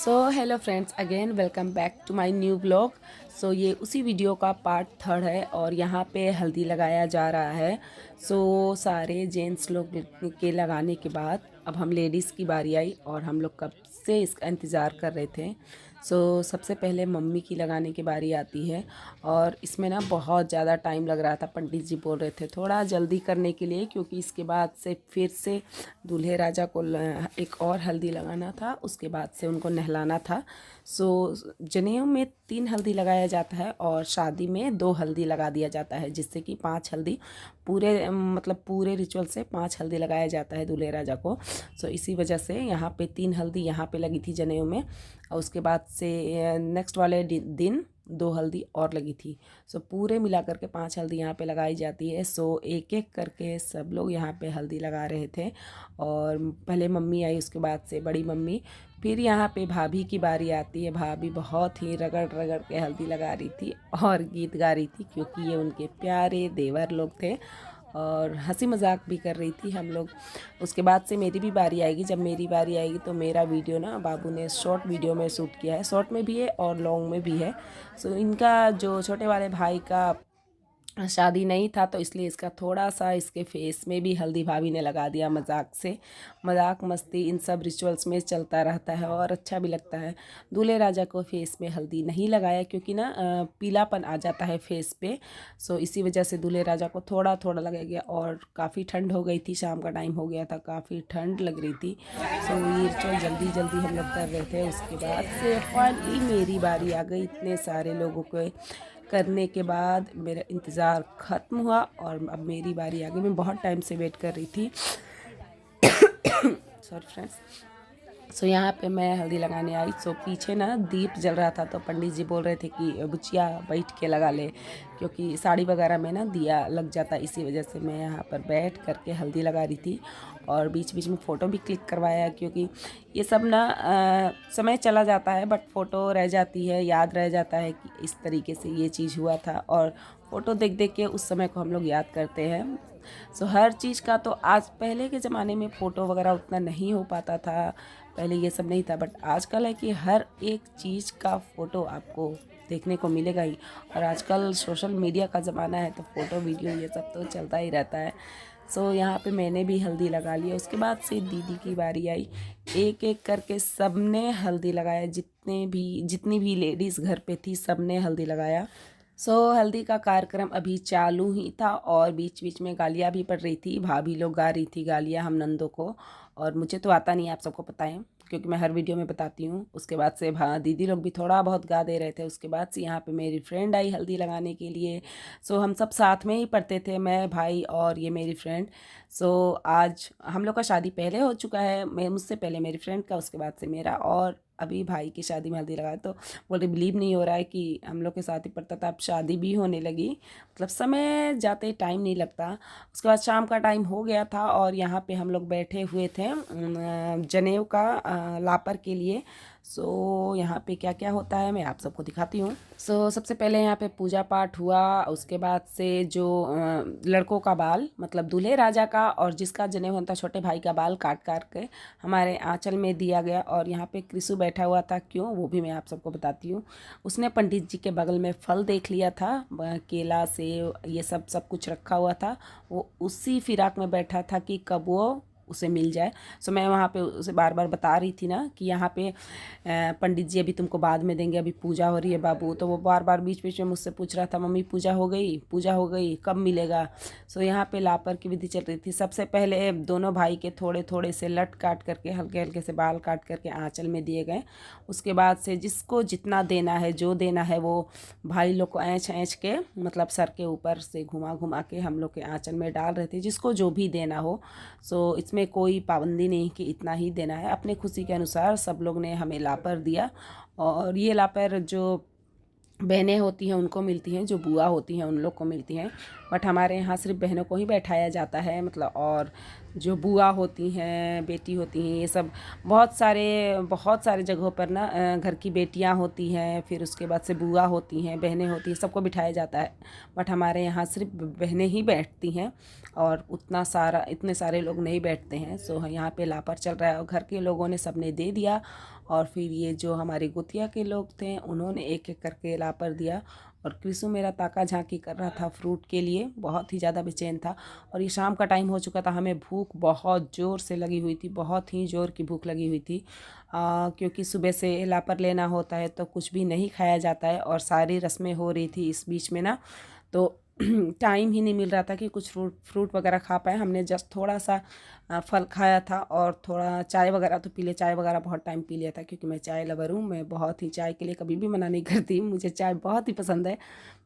So hello friends, again welcome back to my new blog. So ये उसी video का part 3 है और यहाँ पे हल्दी लगाया जा रहा है। सो सारे जेंट्स लोग के लगाने के बाद अब हम लेडीज़ की बारी आई और हम लोग कब से इसका इंतज़ार कर रहे थे। सबसे पहले मम्मी की लगाने की बारी आती है और इसमें ना बहुत ज़्यादा टाइम लग रहा था। पंडित जी बोल रहे थे थोड़ा जल्दी करने के लिए, क्योंकि इसके बाद से फिर से दूल्हे राजा को एक और हल्दी लगाना था, उसके बाद से उनको नहलाना था। जनेऊ में 3 हल्दी लगाया जाता है और शादी में 2 हल्दी लगा दिया जाता है, जिससे कि 5 हल्दी पूरे मतलब पूरे रिचुअल से 5 हल्दी लगाया जाता है दूल्हे राजा को। इसी वजह से यहाँ पे 3 हल्दी यहाँ पे लगी थी जनेऊ में, और उसके बाद से नेक्स्ट वाले दिन 2 हल्दी और लगी थी। पूरे मिला करके 5 हल्दी यहाँ पे लगाई जाती है। एक एक करके सब लोग यहाँ पे हल्दी लगा रहे थे और पहले मम्मी आई, उसके बाद से बड़ी मम्मी, फिर यहाँ पे भाभी की बारी आती है। भाभी बहुत ही रगड़ रगड़ के हल्दी लगा रही थी और गीत गा रही थी, क्योंकि ये उनके प्यारे देवर लोग थे और हंसी मजाक भी कर रही थी हम लोग। उसके बाद से मेरी भी बारी आएगी। जब मेरी बारी आएगी तो मेरा वीडियो ना बाबू ने शॉर्ट वीडियो में शूट किया है, शॉर्ट में भी है और लॉन्ग में भी है। इनका जो छोटे वाले भाई का शादी नहीं था, तो इसलिए इसका थोड़ा सा इसके फेस में भी हल्दी भाभी ने लगा दिया मजाक से। मजाक मस्ती इन सब रिचुअल्स में चलता रहता है और अच्छा भी लगता है। दूल्हे राजा को फेस में हल्दी नहीं लगाया, क्योंकि ना पीलापन आ जाता है फेस पे। इसी वजह से दूल्हे राजा को थोड़ा थोड़ा लगेगा गया और काफ़ी ठंड हो गई थी, शाम का टाइम हो गया था, काफ़ी ठंड लग रही थी। ये रिचुअल जल्दी जल्दी हम लोग कर रहे थे। उसके बाद से फाइनली मेरी बारी आ गई। इतने सारे लोगों को करने के बाद मेरा इंतज़ार ख़त्म हुआ और अब मेरी बारी आ गई। मैं बहुत टाइम से वेट कर रही थी। Sorry friends. यहाँ पे मैं हल्दी लगाने आई। पीछे ना दीप जल रहा था, तो पंडित जी बोल रहे थे कि बुचिया बैठ के लगा ले, क्योंकि साड़ी वगैरह में ना दिया लग जाता। इसी वजह से मैं यहाँ पर बैठ करके हल्दी लगा रही थी और बीच बीच में फ़ोटो भी क्लिक करवाया, क्योंकि ये सब ना समय चला जाता है बट फ़ोटो रह जाती है, याद रह जाता है कि इस तरीके से ये चीज़ हुआ था, और फ़ोटो देख देख के उस समय को हम लोग याद करते हैं। हर चीज़ का तो आज, पहले के ज़माने में फ़ोटो वगैरह उतना नहीं हो पाता था, पहले ये सब नहीं था, बट आजकल है कि हर एक चीज़ का फ़ोटो आपको देखने को मिलेगा ही। और आजकल सोशल मीडिया का ज़माना है, तो फ़ोटो वीडियो ये सब तो चलता ही रहता है। यहाँ पे मैंने भी हल्दी लगा लिया। उसके बाद से दीदी की बारी आई। एक एक करके सब ने हल्दी लगाया, जितनी भी लेडीज़ घर पे थी सब ने हल्दी लगाया। हल्दी का कार्यक्रम अभी चालू ही था और बीच बीच में गालियाँ भी पड़ रही थी। भाभी लोग गा रही थी गालियाँ हम नंदों को, और मुझे तो आता नहीं, आप सबको पता है, क्योंकि मैं हर वीडियो में बताती हूँ। उसके बाद से दीदी लोग भी थोड़ा बहुत गा दे रहे थे। उसके बाद से यहाँ पे मेरी फ्रेंड आई हल्दी लगाने के लिए। हम सब साथ में ही पढ़ते थे, मैं, भाई और ये मेरी फ्रेंड। आज हम लोग का शादी पहले हो चुका है, मैं मुझसे पहले मेरी फ्रेंड का, उसके बाद से मेरा, और अभी भाई की शादी में हल्दी लगाया। तो बोले बिलीव नहीं हो रहा है कि हम लोग के साथ ही पड़ता था, अब शादी भी होने लगी। मतलब समय जाते टाइम नहीं लगता। उसके बाद शाम का टाइम हो गया था और यहाँ पे हम लोग बैठे हुए थे जनेऊ का लापर के लिए। यहाँ पे क्या क्या होता है मैं आप सबको दिखाती हूँ। सबसे पहले यहाँ पे पूजा पाठ हुआ। उसके बाद से जो लड़कों का बाल, मतलब दूल्हे राजा का और जिसका जनेऊ होता छोटे भाई का बाल काट काट के हमारे आंचल में दिया गया। और यहाँ पे कृषु बैठा हुआ था, क्यों वो भी मैं आप सबको बताती हूँ। उसने पंडित जी के बगल में फल देख लिया था, केला सेब ये सब कुछ रखा हुआ था। वो उसी फिराक में बैठा था कि कब वो उसे मिल जाए। मैं वहाँ पे उसे बार बार बता रही थी ना कि यहाँ पे पंडित जी अभी तुमको बाद में देंगे, अभी पूजा हो रही है बाबू। तो वो बार बार बीच बीच में मुझसे पूछ रहा था, मम्मी पूजा हो गई, पूजा हो गई, कब मिलेगा। यहाँ पे लापर की विधि चल रही थी। सबसे पहले दोनों भाई के थोड़े थोड़े से लट काट करके, हल्के हल्के से बाल काट करके आंचल में दिए गए। उसके बाद से जिसको जितना देना है, जो देना है, वो भाई लोग को ऐंच ऐंच के, मतलब सर के ऊपर से घुमा घुमा के हम लोग के आंचल में डाल रहे थे, जिसको जो भी देना हो। इसमें कोई पाबंदी नहीं कि इतना ही देना है, अपने खुशी के अनुसार सब लोग ने हमें लापर दिया। और ये लापर जो बहनें होती हैं उनको मिलती हैं, जो बुआ होती हैं उन लोग को मिलती हैं, बट हमारे यहाँ सिर्फ बहनों को ही बैठाया जाता है, मतलब। और जो बुआ होती हैं, बेटी होती हैं, ये सब बहुत सारे जगहों पर ना घर की बेटियां होती हैं, फिर उसके बाद से बुआ होती हैं, बहनें होती हैं, सबको बिठाया जाता है। बट हमारे यहाँ सिर्फ बहनें ही बैठती हैं और इतने सारे लोग नहीं बैठते हैं। सो यहाँ पे लापर चल रहा है और घर के लोगों ने सबने दे दिया। और फिर ये जो हमारे गुतिया के लोग थे उन्होंने एक एक करके लापर दिया। और कृषु मेरा ताका झांकी कर रहा था फ्रूट के लिए, बहुत ही ज़्यादा बेचैन था। और ये शाम का टाइम हो चुका था, हमें भूख बहुत ज़ोर से लगी हुई थी, बहुत ही ज़ोर की भूख लगी हुई थी। क्योंकि सुबह से लापर लेना होता है तो कुछ भी नहीं खाया जाता है और सारी रस्में हो रही थी इस बीच में ना, तो टाइम ही नहीं मिल रहा था कि कुछ फ्रूट वगैरह खा पाए। हमने जस्ट थोड़ा सा फल खाया था और थोड़ा चाय वगैरह तो पी लिया। चाय वगैरह बहुत टाइम पी लिया था क्योंकि मैं चाय लवर हूँ, मैं बहुत ही चाय के लिए कभी भी मना नहीं करती, मुझे चाय बहुत ही पसंद है।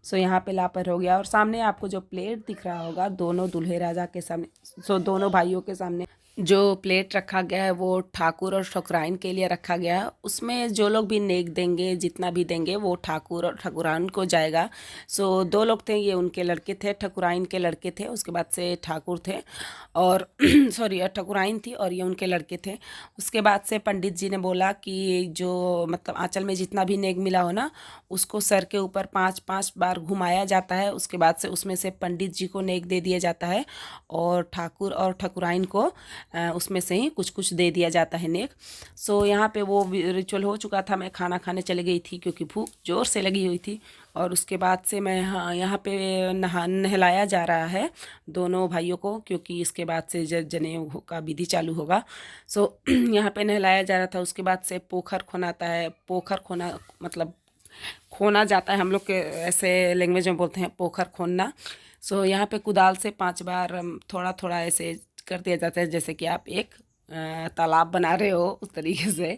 सो यहाँ पे लापर हो गया। और सामने आपको जो प्लेट दिख रहा होगा, दोनों दूल्हे राजा के सामने, दोनों भाइयों के सामने जो प्लेट रखा गया है वो ठाकुर और ठकुराइन के लिए रखा गया है। उसमें जो लोग भी नेक देंगे, जितना भी देंगे वो ठाकुर और ठकुराइन को जाएगा। सो 2 लोग थे, ये उनके लड़के थे, ठकुराइन के लड़के थे, उसके बाद से ठाकुर थे और सॉरी ठकुराइन थी और ये उनके लड़के थे। उसके बाद से पंडित जी ने बोला कि जो मतलब आंचल में जितना भी नेक मिला हो ना, उसको सर के ऊपर 5-5 बार घुमाया जाता है। उसके बाद से उसमें से पंडित जी को नेक दे दिया जाता है और ठाकुर और ठकुराइन को उसमें से ही कुछ कुछ दे दिया जाता है नेक। सो यहाँ पे वो रिचुअल हो चुका था, मैं खाना खाने चली गई थी क्योंकि भूख ज़ोर से लगी हुई थी। और उसके बाद से मैं यहाँ पे नहलाया जा रहा है दोनों भाइयों को, क्योंकि इसके बाद से जनेऊ का विधि चालू होगा। सो यहाँ पे नहलाया जा रहा था। उसके बाद से पोखर खोनाता है। पोखर खोना मतलब खोना जाता है, हम लोग के ऐसे लैंग्वेज में बोलते हैं पोखर खोनना। सो यहाँ पे कुदाल से 5 बार थोड़ा थोड़ा ऐसे कर दिया जाता है, जैसे कि आप एक तालाब बना रहे हो उस तरीके से,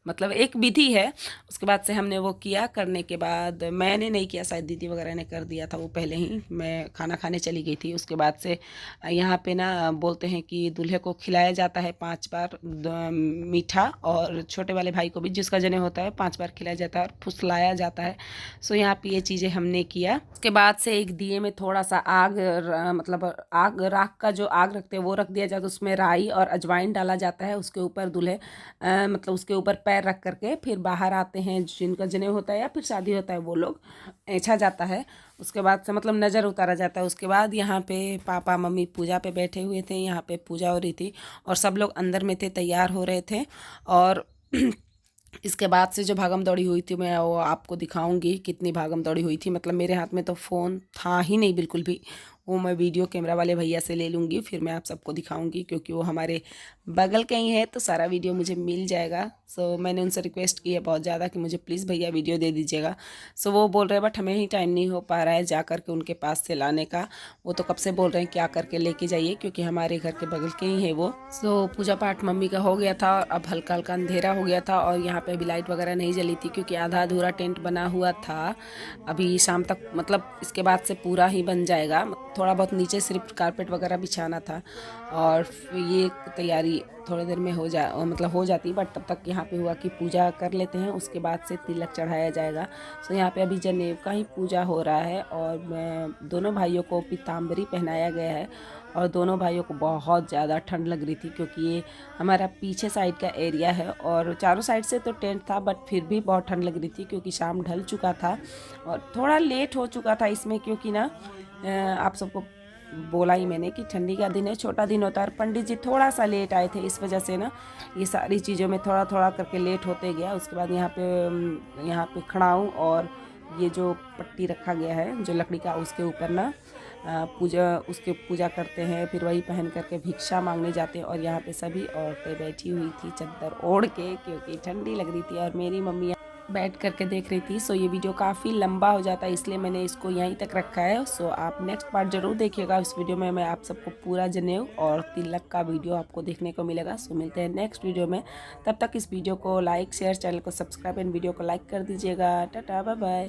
मतलब एक विधि है। उसके बाद से हमने वो किया। करने के बाद मैंने नहीं किया, शायद दीदी वगैरह ने कर दिया था वो पहले ही, मैं खाना खाने चली गई थी। उसके बाद से यहाँ पे ना बोलते हैं कि दूल्हे को खिलाया जाता है 5 बार मीठा, और छोटे वाले भाई को भी जिसका जनेऊ होता है 5 बार खिलाया जाता है और फुसलाया जाता है। सो यहाँ पे ये चीज़ें हमने किया। उसके बाद से एक दिए में थोड़ा सा मतलब आग, राख का जो आग रखते हैं वो रख दिया जाता है, उसमें राई और अजवाइन डाला जाता है। उसके ऊपर दूल्हे मतलब उसके ऊपर पैर रख करके फिर बाहर आते हैं, जिनका जनेऊ होता है या फिर शादी होता है वो लोग, ऐंछा जाता है। उसके बाद से मतलब नज़र उतारा जाता है। उसके बाद यहाँ पे पापा मम्मी पूजा पे बैठे हुए थे, यहाँ पे पूजा हो रही थी और सब लोग अंदर में थे, तैयार हो रहे थे। और इसके बाद से जो भागम दौड़ी हुई थी, मैं वो आपको दिखाऊंगी कितनी भागम दौड़ी हुई थी। मतलब मेरे हाथ में तो फ़ोन था ही नहीं बिल्कुल भी, वो मैं वीडियो कैमरा वाले भैया से ले लूँगी, फिर मैं आप सबको दिखाऊंगी, क्योंकि वो हमारे बगल के ही है तो सारा वीडियो मुझे मिल जाएगा। सो मैंने उनसे रिक्वेस्ट की है बहुत ज़्यादा कि मुझे प्लीज़ भैया वीडियो दे दीजिएगा। सो वो बोल रहे हैं बट हमें ही टाइम नहीं हो पा रहा है जा कर के उनके पास से लाने का। वो तो कब से बोल रहे हैं कि आ करके लेके जाइए, क्योंकि हमारे घर के बगल के ही है वो। सो पूजा पाठ मम्मी का हो गया था, अब हल्का हल्का अंधेरा हो गया था और यहाँ पे अभी लाइट वगैरह नहीं जली थी, क्योंकि आधा अधूरा टेंट बना हुआ था। अभी शाम तक मतलब इसके बाद से पूरा ही बन जाएगा, थोड़ा बहुत नीचे सिर्फ कारपेट वगैरह बिछाना था और ये तैयारी थोड़ी देर में हो जाती। बट तब तक यहाँ पे हुआ कि पूजा कर लेते हैं, उसके बाद से तिलक चढ़ाया जाएगा। सो यहाँ पे अभी जनेऊ का ही पूजा हो रहा है और दोनों भाइयों को पीताम्बरी पहनाया गया है। और दोनों भाइयों को बहुत ज़्यादा ठंड लग रही थी, क्योंकि ये हमारा पीछे साइड का एरिया है और चारों साइड से तो टेंट था, बट फिर भी बहुत ठंड लग रही थी क्योंकि शाम ढल चुका था और थोड़ा लेट हो चुका था इसमें, क्योंकि ना आप सबको बोला ही मैंने कि ठंडी का दिन है, छोटा दिन होता है और पंडित जी थोड़ा सा लेट आए थे, इस वजह से ना ये सारी चीज़ों में थोड़ा थोड़ा करके लेट होते गया। उसके बाद यहाँ पे खड़ाऊँ और ये जो पट्टी रखा गया है जो लकड़ी का, उसके ऊपर ना पूजा करते हैं, फिर वही पहन करके भिक्षा मांगने जाते हैं। और यहाँ पे सभी औरतें बैठी हुई थी चादर ओढ़ के, क्योंकि ठंडी लग रही थी और मेरी मम्मी बैठ करके देख रही थी। सो ये वीडियो काफ़ी लंबा हो जाता है, इसलिए मैंने इसको यहीं तक रखा है। सो आप नेक्स्ट पार्ट ज़रूर देखिएगा। इस वीडियो में मैं आप सबको पूरा जनेऊ और तिलक का वीडियो आपको देखने को मिलेगा। सो मिलते हैं नेक्स्ट वीडियो में, तब तक इस वीडियो को लाइक शेयर, चैनल को सब्सक्राइब एंड वीडियो को लाइक कर दीजिएगा। Tata bye bye.